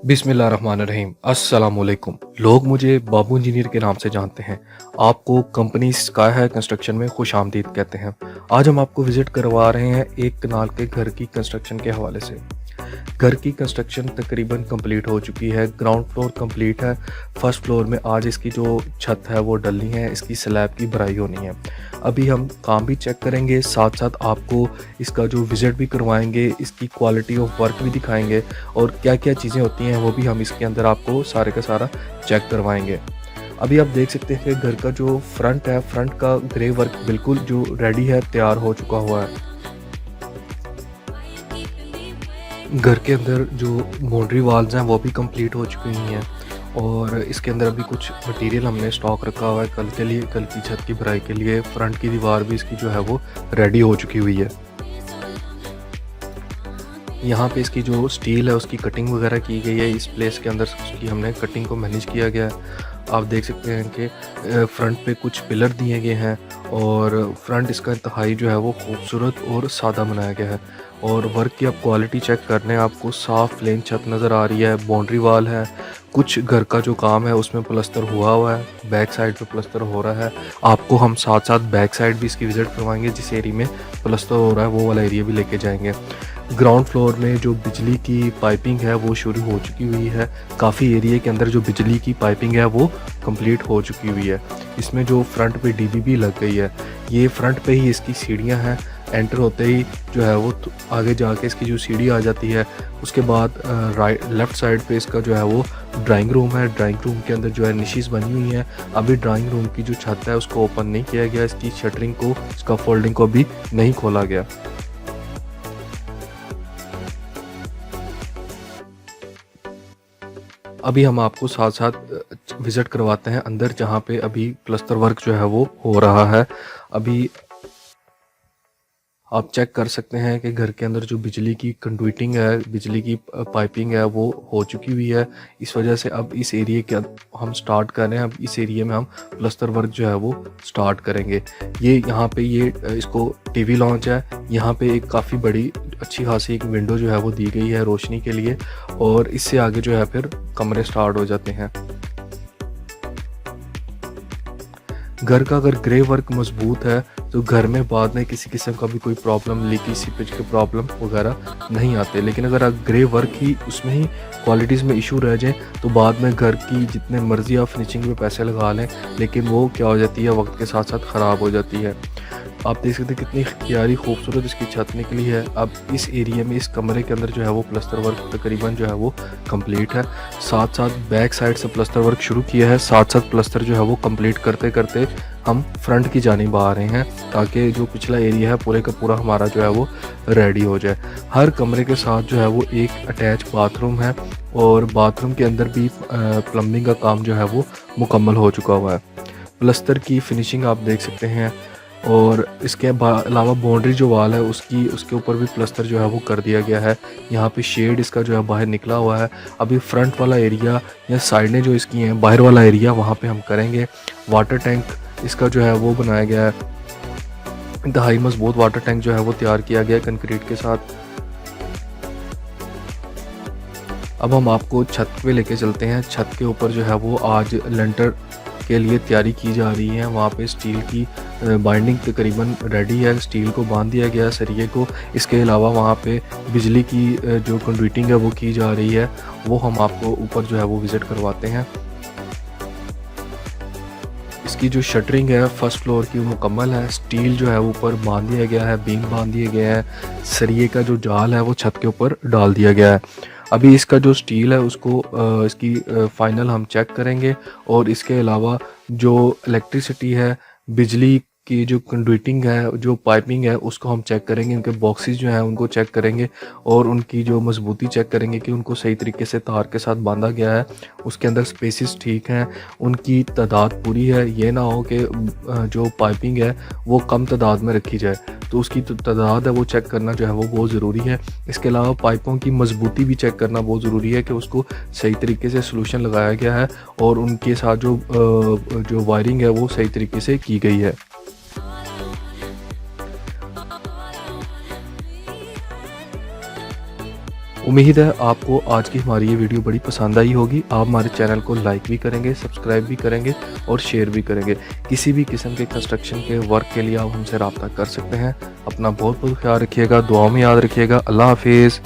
बिस्मिल्लाहिर्रहमानिर्रहीम। अस्सलामुअलैकुम। लोग मुझे बाबू इंजीनियर के नाम से जानते हैं। आपको कंपनी स्काई हाई कंस्ट्रक्शन में खुशामदीद कहते हैं। आज हम आपको विज़िट करवा रहे हैं एक कनाल के घर की कंस्ट्रक्शन के हवाले से। घर की कंस्ट्रक्शन तकरीबन कंप्लीट हो चुकी है। ग्राउंड फ्लोर कंप्लीट है। फर्स्ट फ्लोर में आज इसकी जो छत है वो डलनी है, इसकी स्लैब की भराई होनी है। अभी हम काम भी चेक करेंगे, साथ साथ आपको इसका जो विज़िट भी करवाएंगे, इसकी क्वालिटी ऑफ वर्क भी दिखाएंगे और क्या क्या चीज़ें होती हैं वो भी हम इसके अंदर आपको सारे का सारा चेक करवाएंगे। अभी आप देख सकते हैं कि घर का जो फ्रंट है, फ्रंट का ग्रे वर्क बिल्कुल जो रेडी है, तैयार हो चुका हुआ है। घर के अंदर जो बाउंड्री वाल्स हैं वो भी कंप्लीट हो चुकी हैं और इसके अंदर अभी कुछ मटेरियल हमने स्टॉक रखा हुआ है कल के लिए, कल की छत की भराई के लिए। फ्रंट की दीवार भी इसकी जो है वो रेडी हो चुकी हुई है। यहाँ पे इसकी जो स्टील है उसकी कटिंग वगैरह की गई है। इस प्लेस के अंदर उसकी हमने कटिंग को मैनेज किया गया है। आप देख सकते हैं कि फ्रंट पे कुछ पिलर दिए गए हैं और फ्रंट इसका इंतहाई जो है वो खूबसूरत और सादा बनाया गया है। और वर्क की आप क्वालिटी चेक करने आपको साफ प्लेन छत नज़र आ रही है, बाउंड्री वाल है। कुछ घर का जो काम है उसमें प्लस्तर हुआ है, बैक साइड पे प्लस्तर हो रहा है। आपको हम साथ साथ बैक साइड भी इसकी विज़िट करवाएंगे, जिस एरिया में प्लस्तर हो रहा है वो वाला एरिया भी लेके जाएंगे। ग्राउंड फ्लोर में जो बिजली की पाइपिंग है वो शुरू हो चुकी हुई है। काफ़ी एरिया के अंदर जो बिजली की पाइपिंग है वो कंप्लीट हो चुकी हुई है। इसमें जो फ्रंट पे डीबी भी लग गई है। ये फ्रंट पे ही इसकी सीढ़ियां हैं। एंटर होते ही जो है वो आगे जाके इसकी जो सीढ़ी आ जाती है। उसके बाद राइट लेफ़्ट साइड पे इसका जो है वो ड्राइंग रूम है। ड्राइंग रूम के अंदर जो है निशीज़ बनी हुई है। अभी ड्राइंग रूम की जो छत है उसको ओपन नहीं किया गया, इसकी शटरिंग को, इसका फोल्डिंग को अभी नहीं खोला गया। अभी हम आपको साथ साथ विज़िट करवाते हैं अंदर, जहाँ पे अभी प्लस्तर वर्क जो है वो हो रहा है। अभी आप चेक कर सकते हैं कि घर के अंदर जो बिजली की कंडक्टिंग है, बिजली की पाइपिंग है वो हो चुकी हुई है। इस वजह से अब इस एरिया के हम स्टार्ट कर रहे हैं। अब इस एरिया में हम प्लस्तर वर्क जो है वो स्टार्ट करेंगे। ये यहाँ पे ये इसको टीवी लॉन्च है। यहाँ पे एक काफ़ी बड़ी अच्छी खासी एक विंडो जो है वो दी गई है रोशनी के लिए और इससे आगे जो है फिर कमरे स्टार्ट हो जाते हैं। घर का अगर ग्रे वर्क मजबूत है तो घर में बाद में किसी किस्म का भी कोई प्रॉब्लम, लीकी सीपेज के प्रॉब्लम वगैरह नहीं आते। लेकिन अगर ग्रे वर्क ही उसमें ही क्वालिटीज़ में इशू रह जाए तो बाद में घर की जितने मर्जी आप फिनिशिंग में पैसे लगा लें, लेकिन वो क्या हो जाती है, वक्त के साथ साथ ख़राब हो जाती है। आप देख सकते हैं कितनी प्यारी खूबसूरत इसकी छत निकली है। अब इस एरिया में, इस कमरे के अंदर जो है वो प्लस्तर वर्क तकरीबन जो है वो कंप्लीट है। साथ साथ बैक साइड से प्लस्तर वर्क शुरू किया है, साथ साथ प्लस्तर जो है वो कंप्लीट करते करते हम फ्रंट की जानिब आ रहे हैं, ताकि जो पिछला एरिया है पूरे का पूरा हमारा जो है वो रेडी हो जाए। हर कमरे के साथ जो है वो एक अटैच बाथरूम है और बाथरूम के अंदर भी प्लम्बिंग का काम जो है वो मुकम्मल हो चुका हुआ है। प्लस्तर की फिनिशिंग आप देख सकते हैं और इसके अलावा बाउंड्री जो वाल है उसके ऊपर भी प्लस्तर जो है वो कर दिया गया है। यहाँ पे शेड इसका जो है बाहर निकला हुआ है। अभी फ्रंट वाला एरिया या साइडें जो इसकी हैं, बाहर वाला एरिया, वहाँ पे हम करेंगे। वाटर टैंक इसका जो है वो बनाया गया है। इंतहाई मजबूत वाटर टैंक जो है वो तैयार किया गया है कंक्रीट के साथ। अब हम आपको छत पे लेके चलते हैं। छत के ऊपर जो है वो आज लेंटर के लिए तैयारी की जा रही है। वहाँ पे स्टील की बाइंडिंग तकरीबन रेडी है, स्टील को बांध दिया गया है सरिये को। इसके अलावा वहाँ पे बिजली की जो कंडक्टिंग है वो की जा रही है, वो हम आपको ऊपर जो है वो विज़िट करवाते हैं। इसकी जो शटरिंग है फर्स्ट फ्लोर की मुकम्मल है। स्टील जो है ऊपर बांध दिया गया है, बीम बांध दिए गए हैं। सरिये का जो जाल है वो छत के ऊपर डाल दिया गया है। अभी इसका जो स्टील है उसको इसकी फाइनल हम चेक करेंगे और इसके अलावा जो इलेक्ट्रिसिटी है, बिजली की जो कंडक्टिंग है, जो पाइपिंग है, उसको हम चेक करेंगे। उनके बॉक्सेस जो हैं उनको चेक करेंगे और उनकी जो मजबूती चेक करेंगे कि उनको सही तरीके से तार के साथ बांधा गया है, उसके अंदर स्पेसेस ठीक हैं, उनकी तादाद पूरी है। ये ना हो कि जो पाइपिंग है वो कम तादाद में रखी जाए, तो उसकी तादाद है वो चेक करना जो है वो बहुत ज़रूरी है। इसके अलावा पाइपों की मजबूती भी चेक करना बहुत ज़रूरी है कि उसको सही तरीके से सलूशन लगाया गया है और उनके साथ जो वायरिंग है वो सही तरीके से की गई है। उम्मीद है आपको आज की हमारी ये वीडियो बड़ी पसंद आई होगी। आप हमारे चैनल को लाइक भी करेंगे, सब्सक्राइब भी करेंगे और शेयर भी करेंगे। किसी भी किस्म के कंस्ट्रक्शन के वर्क के लिए आप हमसे रब्ता कर सकते हैं। अपना बहुत बहुत ख्याल रखिएगा, दुआओं में याद रखिएगा। अल्लाह हाफिज़।